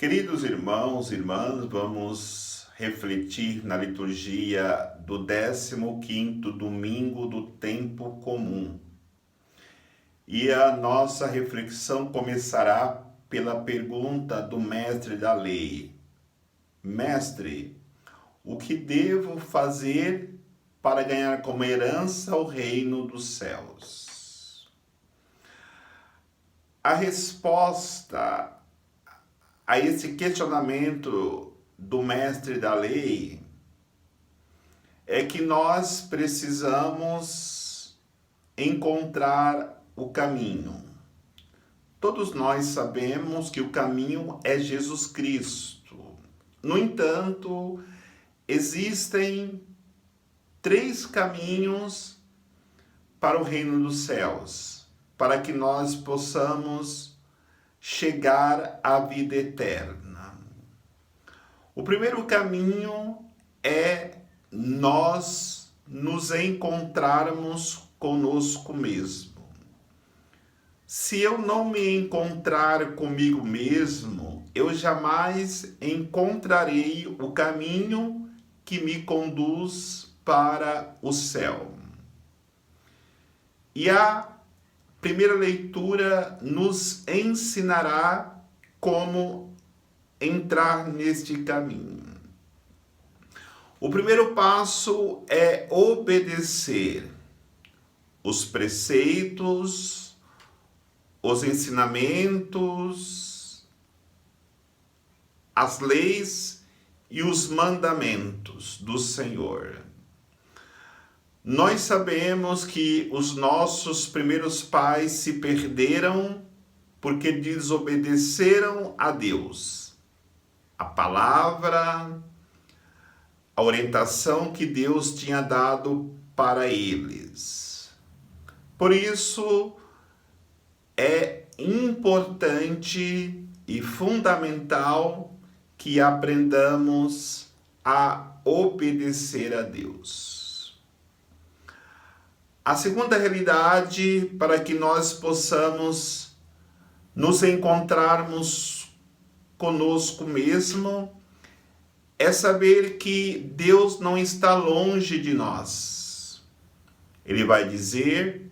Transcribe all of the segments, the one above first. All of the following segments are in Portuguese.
Queridos irmãos e irmãs, vamos refletir na liturgia do 15º domingo do tempo comum. E a nossa reflexão começará pela pergunta do mestre da lei. Mestre, o que devo fazer para ganhar como herança o reino dos céus? A resposta a esse questionamento do mestre da lei é que nós precisamos encontrar o caminho. Todos nós sabemos que o caminho é Jesus Cristo. No entanto, existem 3 caminhos para o reino dos céus, para que nós possamos chegar à vida eterna. O primeiro caminho é nós nos encontrarmos conosco mesmo. Se eu não me encontrar comigo mesmo, eu jamais encontrarei o caminho que me conduz para o céu. E a primeira leitura nos ensinará como entrar neste caminho. O primeiro passo é obedecer os preceitos, os ensinamentos, as leis e os mandamentos do Senhor. Nós sabemos que os nossos primeiros pais se perderam porque desobedeceram a Deus. A palavra, a orientação que Deus tinha dado para eles. Por isso, é importante e fundamental que aprendamos a obedecer a Deus. A segunda realidade para que nós possamos nos encontrarmos conosco mesmo é saber que Deus não está longe de nós. Ele vai dizer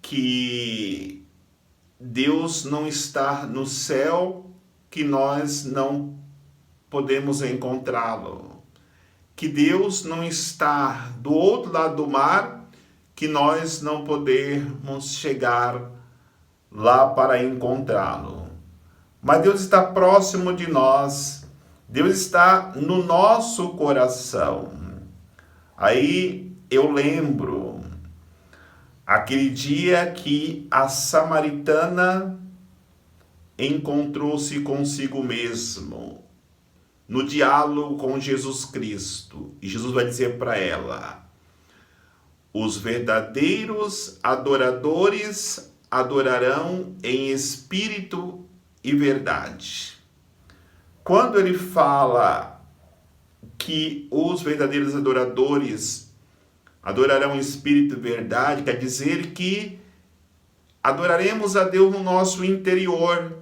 que Deus não está no céu, que nós não podemos encontrá-lo. Que Deus não está do outro lado do mar, que nós não podemos chegar lá para encontrá-lo. Mas Deus está próximo de nós, Deus está no nosso coração. Aí eu lembro aquele dia que a samaritana encontrou-se consigo mesmo, no diálogo com Jesus Cristo. E Jesus vai dizer para ela: os verdadeiros adoradores adorarão em espírito e verdade. Quando ele fala que os verdadeiros adoradores adorarão em espírito e verdade, quer dizer que adoraremos a Deus no nosso interior.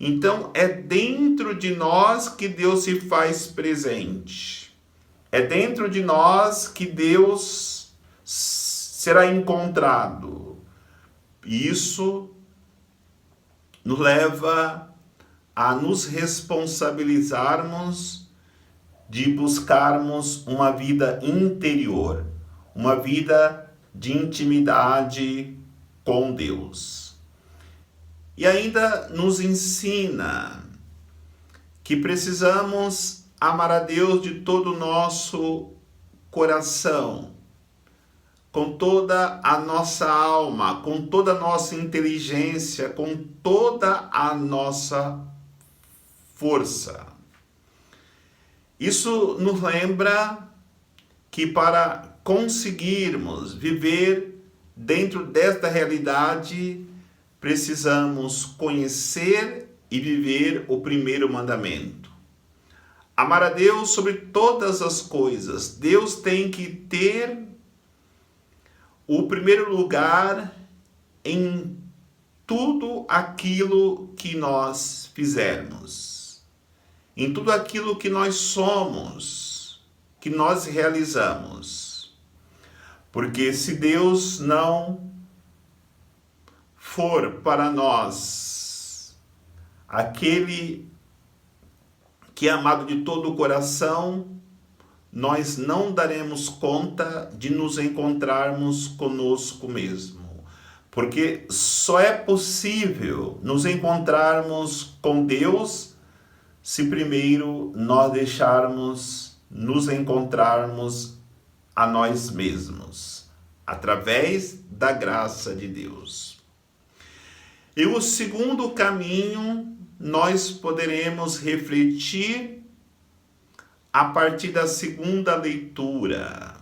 Então, é dentro de nós que Deus se faz presente. É dentro de nós que Deus será encontrado. Isso nos leva a nos responsabilizarmos de buscarmos uma vida interior, uma vida de intimidade com Deus. E ainda nos ensina que precisamos amar a Deus de todo o nosso coração, com toda a nossa alma, com toda a nossa inteligência, com toda a nossa força. Isso nos lembra que para conseguirmos viver dentro desta realidade, precisamos conhecer e viver o primeiro mandamento. Amar a Deus sobre todas as coisas. Deus tem que ter o primeiro lugar em tudo aquilo que nós fizermos, em tudo aquilo que nós somos, que nós realizamos. Porque se Deus não for para nós aquele que é amado de todo o coração, nós não daremos conta de nos encontrarmos conosco mesmo. Porque só é possível nos encontrarmos com Deus se primeiro nós deixarmos nos encontrarmos a nós mesmos, através da graça de Deus. E o segundo caminho, nós poderemos refletir a partir da segunda leitura.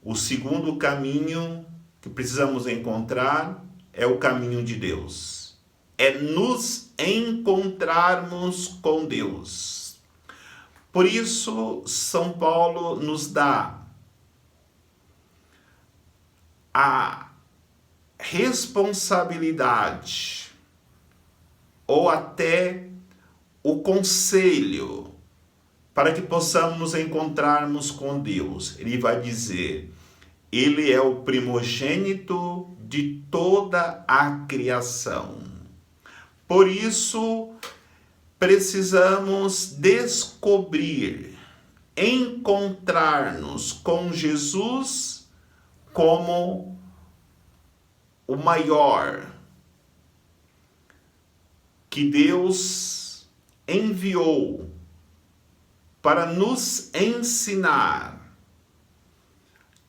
O segundo caminho que precisamos encontrar é o caminho de Deus. É nos encontrarmos com Deus. Por isso, São Paulo nos dá a responsabilidade ou até o conselho para que possamos nos encontrarmos com Deus. Ele vai dizer: Ele é o primogênito de toda a criação. Por isso, precisamos descobrir, encontrar-nos com Jesus como o maior que Deus enviou para nos ensinar,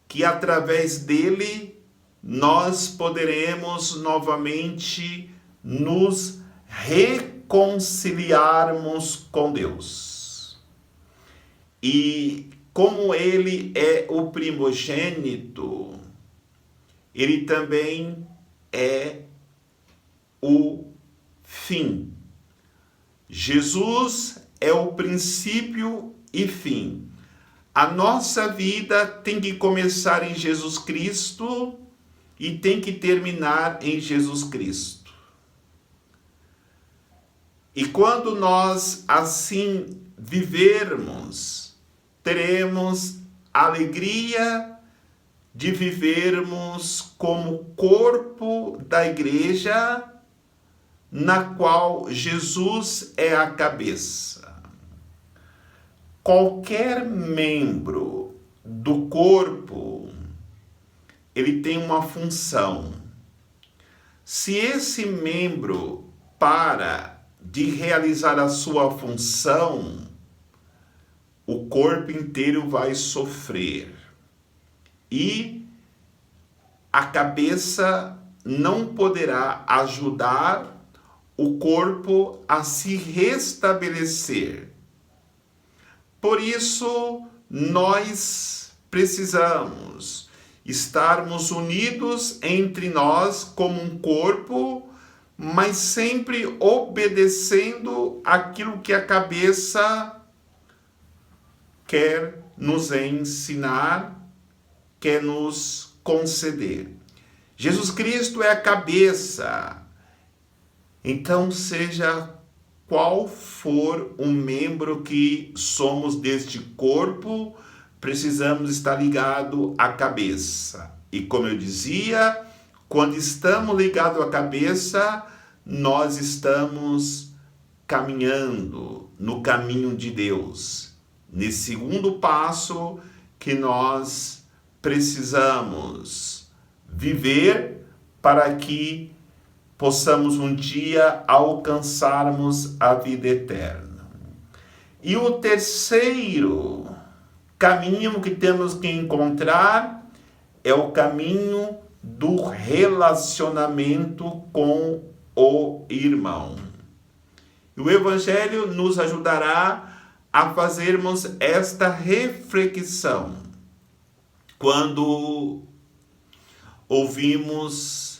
que através dele nós poderemos novamente nos reconciliarmos com Deus. E como ele é o primogênito, ele também é o fim. Jesus é o princípio e fim. A nossa vida tem que começar em Jesus Cristo e tem que terminar em Jesus Cristo. E quando nós assim vivermos, teremos a alegria de vivermos como corpo da igreja, na qual Jesus é a cabeça. Qualquer membro do corpo, ele tem uma função. Se esse membro para de realizar a sua função, o corpo inteiro vai sofrer. E a cabeça não poderá ajudar o corpo a se restabelecer. Por isso, nós precisamos estarmos unidos entre nós como um corpo, mas sempre obedecendo aquilo que a cabeça quer nos ensinar, quer nos conceder. Jesus Cristo é a cabeça. Então, seja qual for o membro que somos deste corpo, precisamos estar ligado à cabeça. E como eu dizia, quando estamos ligados à cabeça, nós estamos caminhando no caminho de Deus. Nesse segundo passo que nós precisamos viver para que possamos um dia alcançarmos a vida eterna. E o terceiro caminho que temos que encontrar é o caminho do relacionamento com o irmão. E o Evangelho nos ajudará a fazermos esta reflexão quando ouvimos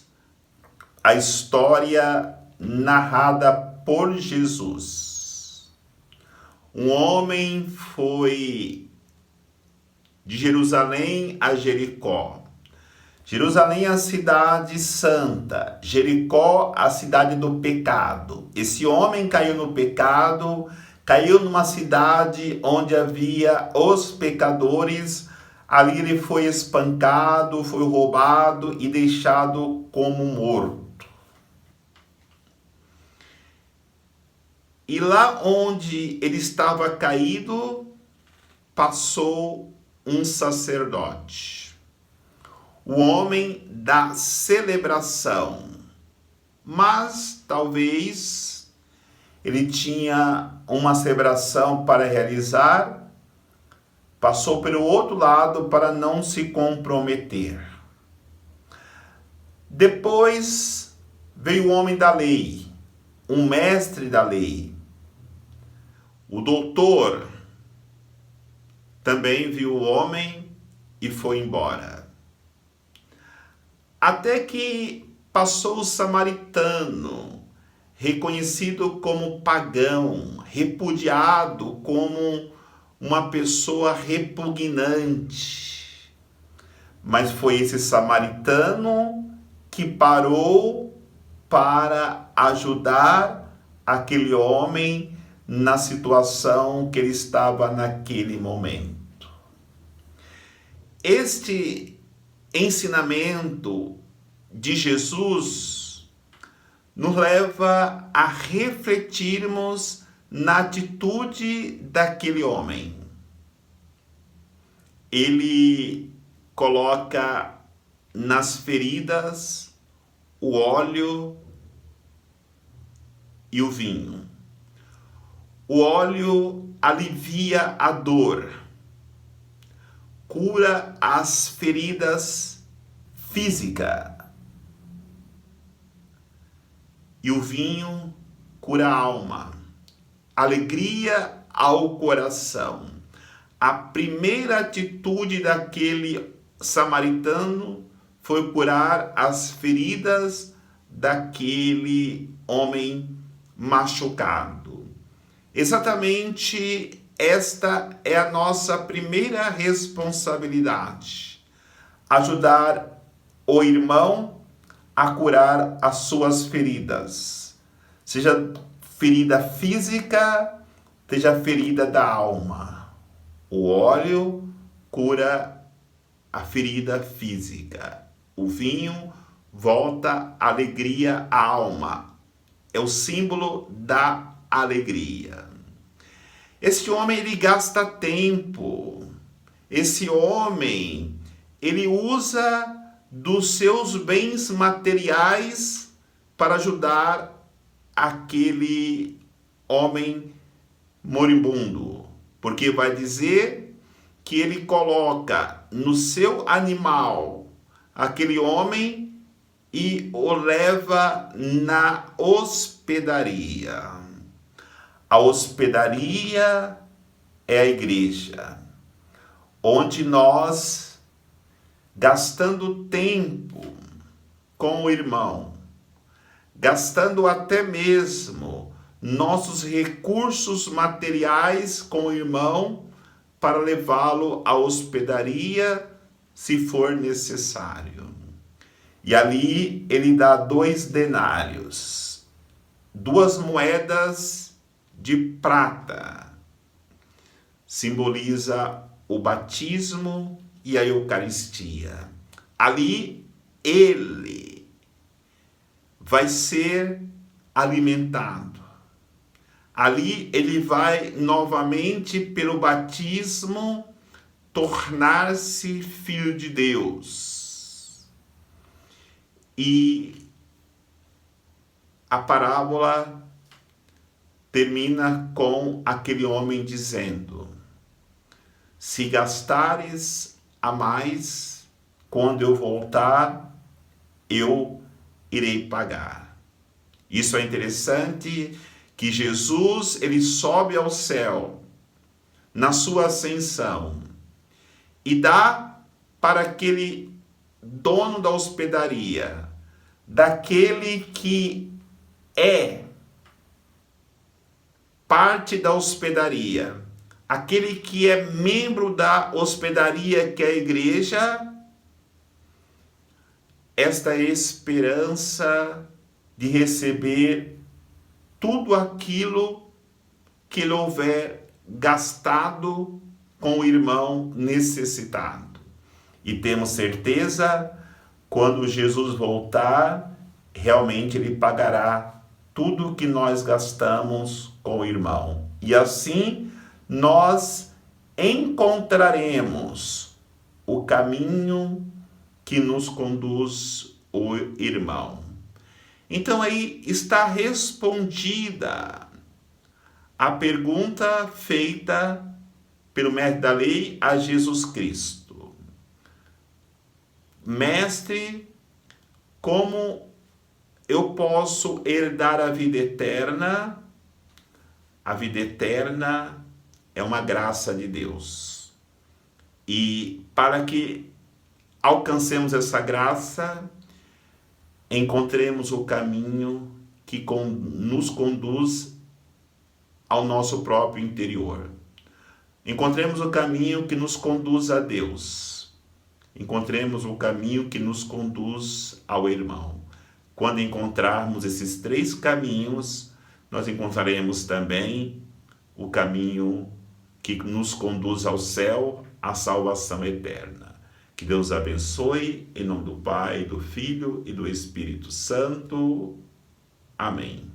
a história narrada por Jesus. Um homem foi de Jerusalém a Jericó. Jerusalém é a cidade santa, Jericó a cidade do pecado. Esse homem caiu no pecado, caiu numa cidade onde havia os pecadores. Ali ele foi espancado, foi roubado e deixado como morto. E lá onde ele estava caído, passou um sacerdote, o homem da celebração. Mas talvez ele tinha uma celebração para realizar, passou pelo outro lado para não se comprometer. Depois veio o homem da lei, um mestre da lei. O doutor também viu o homem e foi embora. Até que passou o samaritano, reconhecido como pagão, repudiado como uma pessoa repugnante. Mas foi esse samaritano que parou para ajudar aquele homem na situação que ele estava naquele momento. Este ensinamento de Jesus nos leva a refletirmos na atitude daquele homem. Ele coloca nas feridas o óleo e o vinho. O óleo alivia a dor, cura as feridas físicas. E o vinho cura a alma, alegria ao coração. A primeira atitude daquele samaritano foi curar as feridas daquele homem machucado. Exatamente esta é a nossa primeira responsabilidade: ajudar o irmão a curar as suas feridas, seja ferida física, seja ferida da alma. O óleo cura a ferida física, o vinho volta a alegria à alma, é o símbolo da alegria. Este homem, ele gasta tempo. Esse homem, ele usa dos seus bens materiais para ajudar aquele homem moribundo. Porque vai dizer que ele coloca no seu animal aquele homem e o leva na hospedaria. A hospedaria é a igreja, onde nós, gastando tempo com o irmão, gastando até mesmo nossos recursos materiais com o irmão, para levá-lo à hospedaria, se for necessário. E ali ele dá 2 denários, 2 moedas de prata, simboliza o batismo e a Eucaristia. Ali ele vai ser alimentado. Ali ele vai novamente, pelo batismo, tornar-se filho de Deus. E a parábola termina com aquele homem dizendo: se gastares a mais, quando eu voltar, eu irei pagar. Isso é interessante, que Jesus, ele sobe ao céu na sua ascensão e dá para aquele dono da hospedaria, daquele que é parte da hospedaria, aquele que é membro da hospedaria, que é a igreja, esta esperança de receber tudo aquilo que ele houver gastado com o irmão necessitado. E temos certeza, quando Jesus voltar, realmente ele pagará tudo que nós gastamos com o irmão. E assim nós encontraremos o caminho que nos conduz o irmão. Então aí está respondida a pergunta feita pelo mestre da lei a Jesus Cristo. Mestre, como eu posso herdar a vida eterna? A vida eterna é uma graça de Deus. E para que alcancemos essa graça, encontremos o caminho que nos conduz ao nosso próprio interior. Encontremos o caminho que nos conduz a Deus. Encontremos o caminho que nos conduz ao irmão. Quando encontrarmos esses três caminhos, nós encontraremos também o caminho que nos conduz ao céu, à salvação eterna. Que Deus abençoe, em nome do Pai, do Filho e do Espírito Santo. Amém.